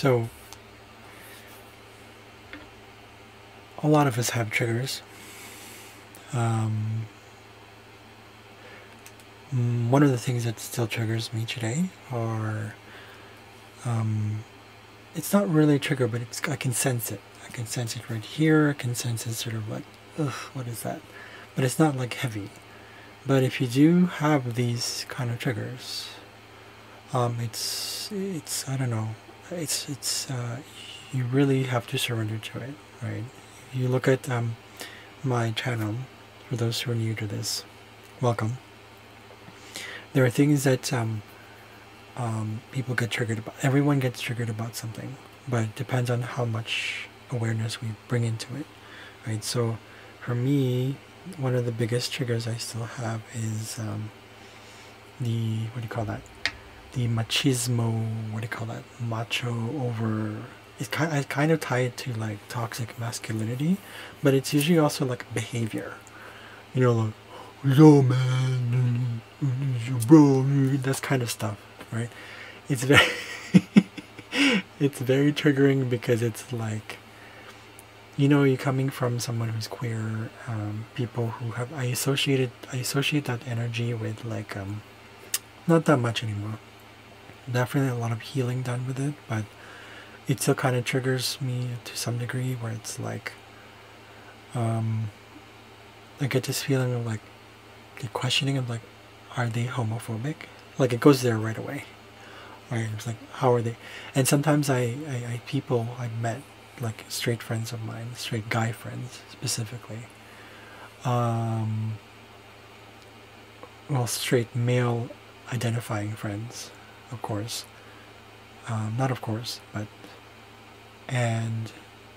So a lot of us have triggers. One of the things that still triggers me today are, it's not really a trigger, but I can sense it. I can sense it right here. I can sense it sort of like, ugh, what is that? But it's not like heavy. But if you do have these kind of triggers, it's I don't know, it's you really have to surrender to it, right? You look at my channel, for those who are new to this, welcome. There are things that people get triggered about. Everyone gets triggered about something, but it depends on how much awareness we bring into it, right? So for me, one of the biggest triggers I still have is the, what do you call that? The machismo, what do you call that? Macho over. I kind of tie it to like toxic masculinity, but it's usually also like behavior. You know, like, yo man, bro, that kind of stuff, right? It's very, it's very triggering because it's like, you know, you're coming from someone who's queer, people who have, I associate that energy with like, not that much anymore. Definitely a lot of healing done with it, but it still kind of triggers me to some degree where it's like, I get this feeling of like, the questioning of like, are they homophobic? Like it goes there right away. Right? It's like, how are they? And sometimes people I've met, like straight friends of mine, straight guy friends specifically, well, straight male identifying friends, of course, not of course, but, and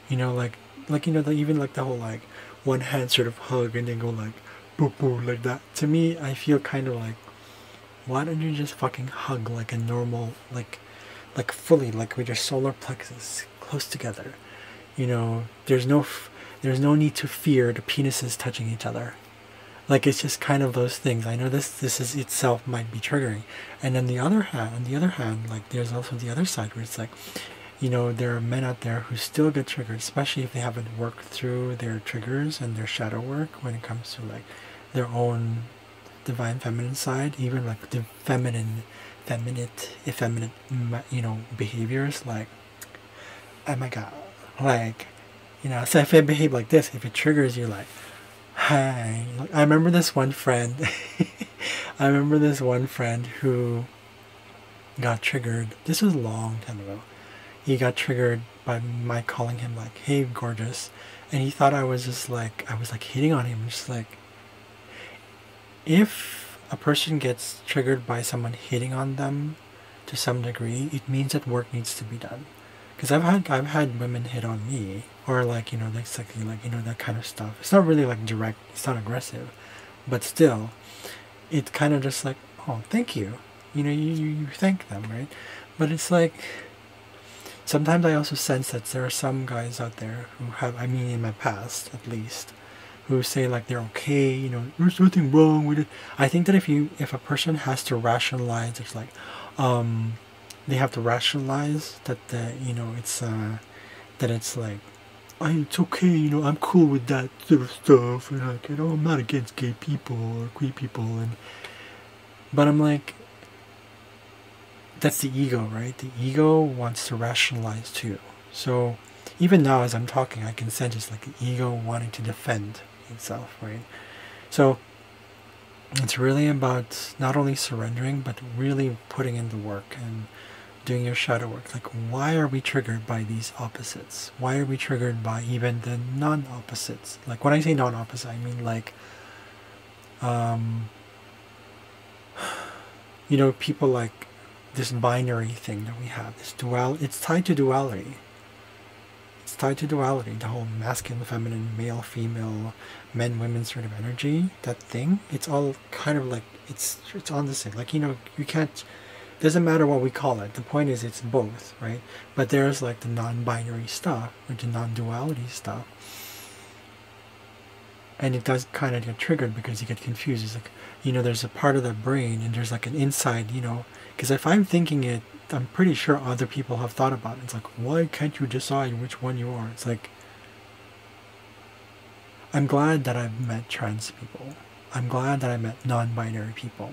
you know, like you know, even like the whole like one hand sort of hug and then go like boo boo like that. To me, I feel kind of like, why don't you just fucking hug like a normal, like fully, like with your solar plexus close together? You know, there's no need to fear the penises touching each other. Like it's just kind of those things. I know this is itself might be triggering, and on the other hand, like there's also the other side where it's like, you know, there are men out there who still get triggered, especially if they haven't worked through their triggers and their shadow work when it comes to like their own divine feminine side, even like the effeminate, you know, behaviors, like, oh my god, like, you know, so if I behave like this, if it triggers you, like, hi. I remember this one friend who got triggered. This was a long time ago. He got triggered by my calling him like, hey gorgeous, and he thought I was just like, I was like hitting on him. Just like, if a person gets triggered by someone hitting on them to some degree, it means that work needs to be done. Because I've had women hit on me, or like, you know, like you know, that kind of stuff. It's not really like direct, it's not aggressive, but still, it's kind of just like, oh, thank you, you know, you thank them, right? But it's like, sometimes I also sense that there are some guys out there who have, I mean in my past at least, who say like they're okay, you know, there's nothing wrong with it. I think that if a person has to rationalize, it's like, they have to rationalize that you know, it's that it's like, it's okay, you know, I'm cool with that sort of stuff, and like, you know, I'm not against gay people or queer people, and but I'm like, that's the ego, right? The ego wants to rationalize too. So even now as I'm talking, I can sense it's like the ego wanting to defend itself, right? So it's really about not only surrendering, but really putting in the work and doing your shadow work. Like, why are we triggered by these opposites? Why are we triggered by even the non-opposites? Like, when I say non-opposite, I mean like, you know, people like this binary thing that we have, this it's tied to duality. It's tied to duality, the whole masculine, feminine, male, female, men, women sort of energy, that thing. It's all kind of like, it's on the same, like, you know, you can't, doesn't matter what we call it. The point is it's both, right? But there's like the non-binary stuff, or the non-duality stuff. And it does kind of get triggered because you get confused. It's like, you know, there's a part of the brain and there's like an inside, you know, because if I'm thinking it I'm pretty sure other people have thought about it. It's like, why can't you decide which one you are? It's like, I'm glad that I've met trans people. I'm glad that I met non-binary people.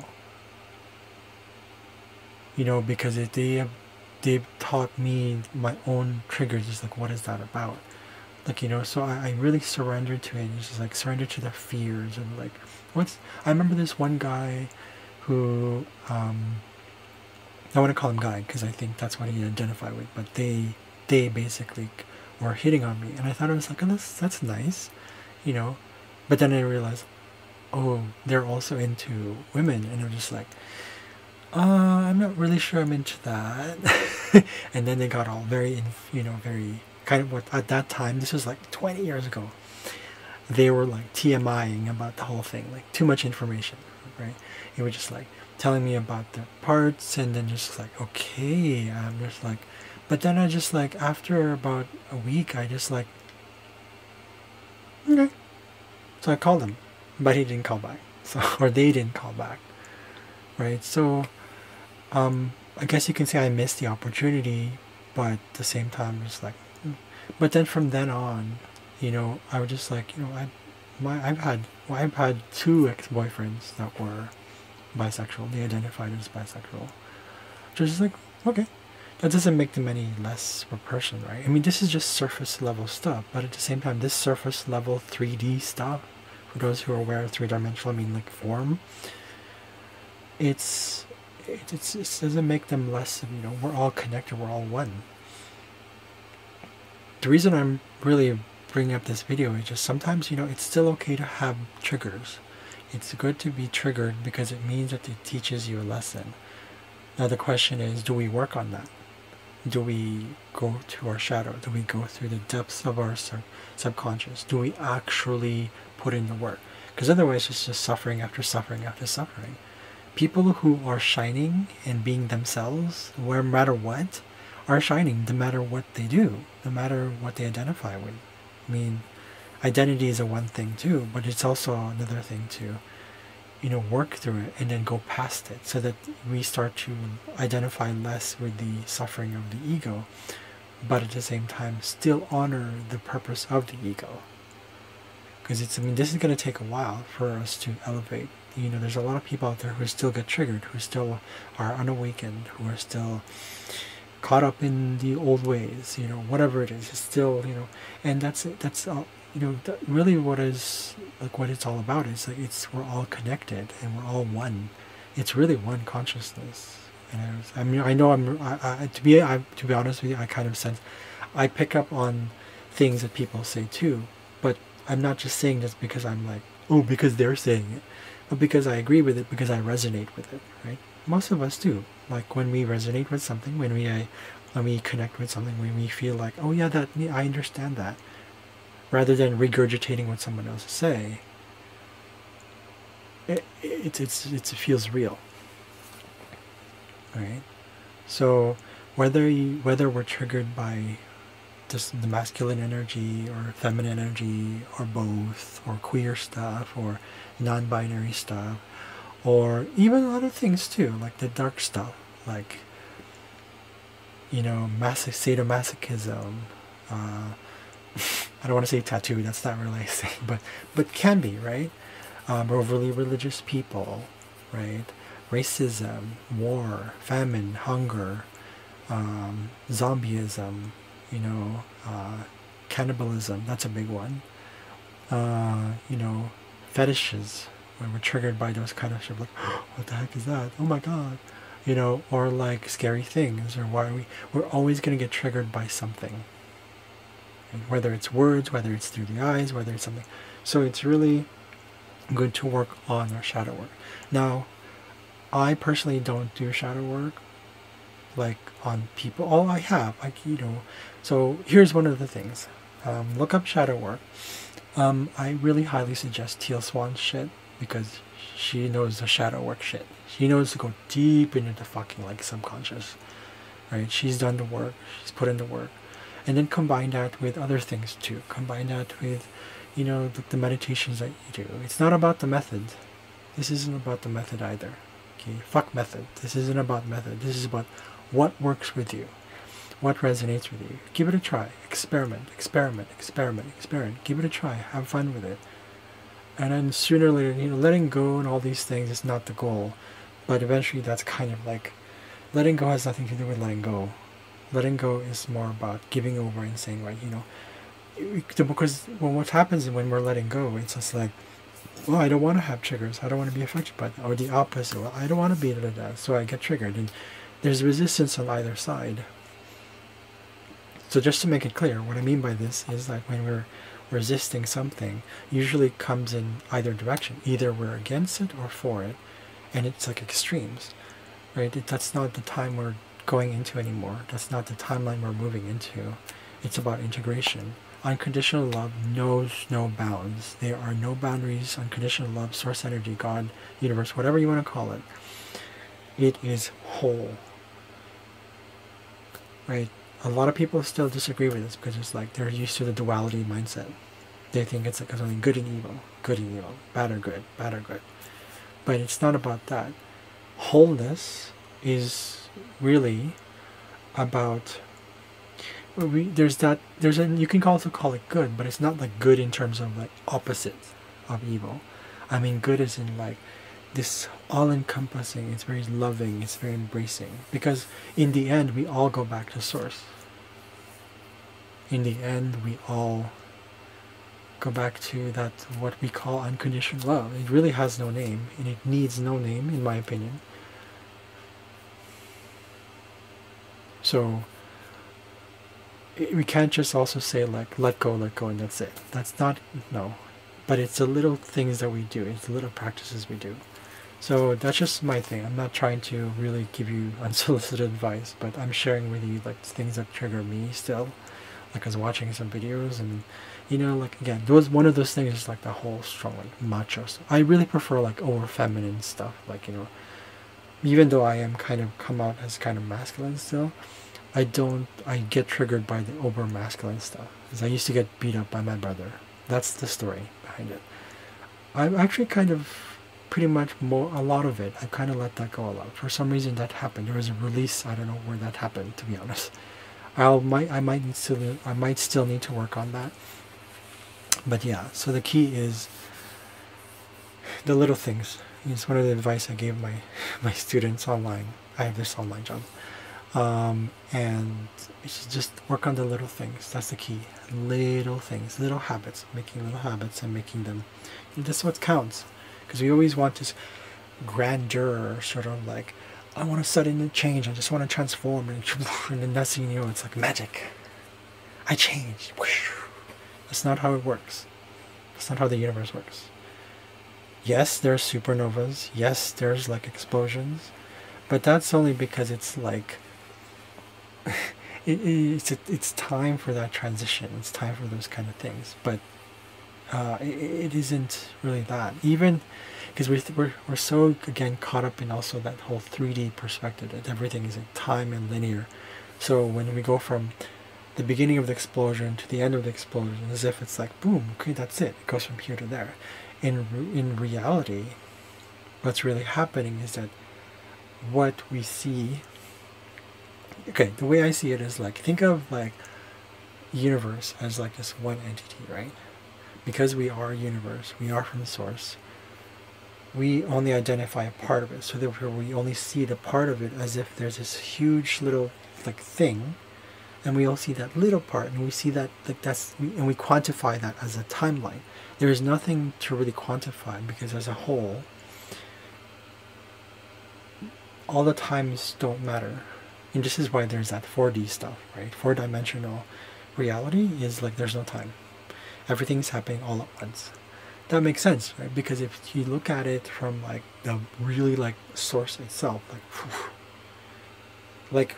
You know, because they've taught me my own triggers. Just like, what is that about? Like, you know, so I really surrendered to it. It's just like surrender to the fears and like, I remember this one guy who, I want to call him guy because I think that's what he identified with, but they basically were hitting on me, and I thought it was like, oh, that's nice, you know, but then I realized, oh, they're also into women, and I'm just like, I'm not really sure I'm into that. And then they got all very, you know, very kind of what at that time, this was like 20 years ago, they were like TMIing about the whole thing, like too much information, right? It was just like telling me about the parts, and then just like, okay, I'm just like, but then I just like, after about a week, I just like, okay. So I called him, but he didn't call back. So, or they didn't call back, right? So, I guess you can say I missed the opportunity, but at the same time, it's like, but then from then on, you know, I was just like, you know, I've had two ex-boyfriends that were bisexual. They identified as bisexual. Just like, okay, that doesn't make them any less of a person, right? I mean, this is just surface level stuff, but at the same time, this surface level 3D stuff, for those who are aware of three-dimensional, I mean like form, it doesn't make them less, you know, we're all connected, we're all one. The reason I'm really bringing up this video is just sometimes, you know, it's still okay to have triggers. It's good to be triggered because it means that it teaches you a lesson. Now the question is, do we work on that? Do we go to our shadow? Do we go through the depths of our subconscious? Do we actually put in the work? Because otherwise it's just suffering after suffering after suffering. People who are shining and being themselves, no matter what, are shining no matter what they do, no matter what they identify with. I mean, identity is a one thing too, but it's also another thing to, you know, work through it and then go past it, so that we start to identify less with the suffering of the ego, but at the same time still honor the purpose of the ego. Because it's, I mean, this is going to take a while for us to elevate. You know, there's a lot of people out there who still get triggered, who still are unawakened, who are still caught up in the old ways, you know, whatever it is, it's still, you know, and that's you know, really what is, like, what it's all about is like, we're all connected and we're all one. It's really one consciousness. And I mean, I know to be honest with you, I kind of sense, I pick up on things that people say too, but I'm not just saying this because I'm like, oh, because they're saying it, but because I agree with it, because I resonate with it, right? Most of us do. Like when we resonate with something, when we connect with something, when we feel like, oh yeah, I understand that, rather than regurgitating what someone else say, it feels real, right? So whether we're triggered by just the masculine energy or feminine energy or both, or queer stuff or non-binary stuff, or even other things too, like the dark stuff, like, you know, sadomasochism, I don't want to say tattoo, that's not really a thing, but can be, right? Overly religious people, right? Racism, war, famine, hunger, zombieism, you know, cannibalism, that's a big one. You know, fetishes, when we're triggered by those kind of shit, like, oh, what the heck is that? Oh my god. You know, or like scary things, or we're always going to get triggered by something. And whether it's words, whether it's through the eyes, whether it's something. So it's really good to work on our shadow work. Now, I personally don't do shadow work like on people. Oh, I have, like, you know, so here's one of the things. Look up shadow work. I really highly suggest Teal Swan's shit, because she knows the shadow work shit. She knows to go deep into the fucking, like, subconscious, right? She's done the work. She's put in the work. And then combine that with other things too. Combine that with, you know, the meditations that you do. It's not about the method. This isn't about the method either. Okay, fuck method. This isn't about method. This is about What works with you? What resonates with you? Give it a try. Experiment, experiment, experiment, experiment. Give it a try. Have fun with it. And then sooner or later, letting go and all these things is not the goal. But eventually that's kind of like, letting go has nothing to do with letting go. Letting go is more about giving over and saying, right, because what happens when we're letting go, it's just like, well, I don't want to have triggers. I don't want to be affected by that. Or the opposite. Well, I don't want to be that. So I get triggered. And there's resistance on either side. So just to make it clear, what I mean by this is like when we're resisting something, usually comes in either direction. Either we're against it or for it. And it's like extremes, right? That's not the time we're going into anymore. That's not the timeline we're moving into. It's about integration. Unconditional love knows no bounds. There are no boundaries. Unconditional love, source energy, God, universe, whatever you want to call it. It is whole. Right? A lot of people still disagree with this because it's like they're used to the duality mindset. They think it's like only good and evil, bad or good, bad or good. But it's not about that. Wholeness is really about, you can also call it good, but it's not like good in terms of like opposite of evil. I mean good is in like this all-encompassing, it's very loving, it's very embracing. Because in the end, we all go back to source. In the end, we all go back to that, what we call unconditional love. It really has no name, and it needs no name, in my opinion. So we can't just also say like let go and that's it. That's not, no. But it's the little things that we do, it's the little practices we do. So that's just my thing. I'm not trying to really give you unsolicited advice, but I'm sharing with you like things that trigger me still. Like I was watching some videos and like again, one of those things is like the whole strong like macho stuff. I really prefer like over feminine stuff, like even though I am kind of come out as kind of masculine still, I get triggered by the over masculine stuff because I used to get beat up by my brother. That's the story behind it. I'm actually kind of pretty much a lot of it, I kind of let that go a lot. For some reason that happened. There was a release. I don't know where that happened, to be honest. I might still need to work on that. But yeah, so the key is the little things. It's one of the advice I gave my students online. I have this online job. And it's just work on the little things. That's the key. Little things, little habits, making little habits and making them. That's what counts. Because we always want this grandeur, sort of like, I want to suddenly change, I just want to transform, and then next thing you know, it's like magic. I changed. That's not how it works. That's not how the universe works. Yes, there's supernovas. Yes, there's like explosions. But that's only because it's like, it's time for that transition. It's time for those kind of things. But it isn't really that. Even because we're so again caught up in also that whole 3D perspective that everything is in time and linear. So when we go from the beginning of the explosion to the end of the explosion, as if it's like boom, okay, that's it. It goes from here to there. In reality, what's really happening is that what we see. Okay, the way I see it is like, think of like universe as like this one entity, right? Because we are universe, we are from the source, we only identify a part of it. So therefore we only see the part of it as if there's this huge little like thing, and we all see that little part, and we see that like and we quantify that as a timeline. There is nothing to really quantify because as a whole, all the times don't matter. And this is why there's that 4D stuff, right? 4-dimensional reality is like there's no time. Everything's happening all at once. That makes sense, right? Because if you look at it from like the really like source itself, like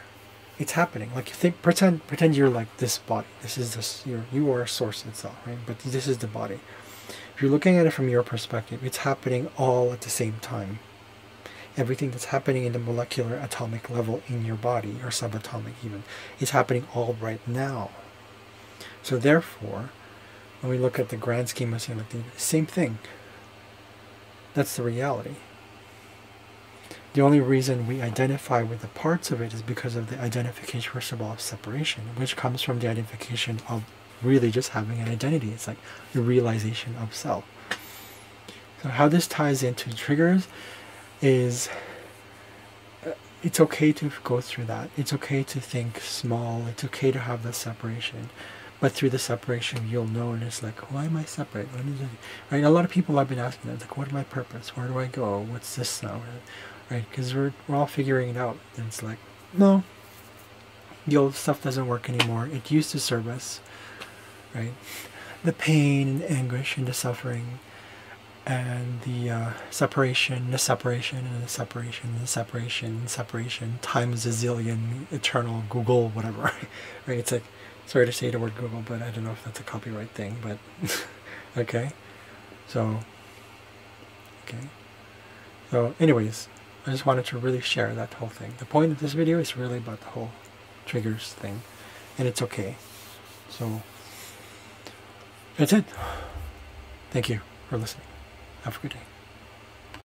it's happening. Like you think, pretend you're like this body. This is this. You are a source itself, right? But this is the body. If you're looking at it from your perspective, it's happening all at the same time. Everything that's happening in the molecular atomic level in your body, or subatomic even, is happening all right now. So therefore, when we look at the grand scheme of things, like the same thing. That's the reality. The only reason we identify with the parts of it is because of the identification, first of all, of separation, which comes from the identification of really just having an identity. It's like the realization of self. So how this ties into triggers is it's okay to go through that. It's okay to think small. It's okay to have the separation. But through the separation, you'll know, and it's like, why am I separate? What is it? Right? A lot of people have been asking that, like, what is my purpose? Where do I go? What's this now? Right? Because we're all figuring it out. And it's like, no, the old stuff doesn't work anymore. It used to serve us, right? The pain and anguish and the suffering and the separation, and the separation, and the separation, and the separation, and separation, times a zillion, eternal, Google, whatever, right? It's like, sorry to say the word Google, but I don't know if that's a copyright thing, but okay. So anyways, I just wanted to really share that whole thing. The point of this video is really about the whole triggers thing, and it's okay. So that's it. Thank you for listening. Have a good day.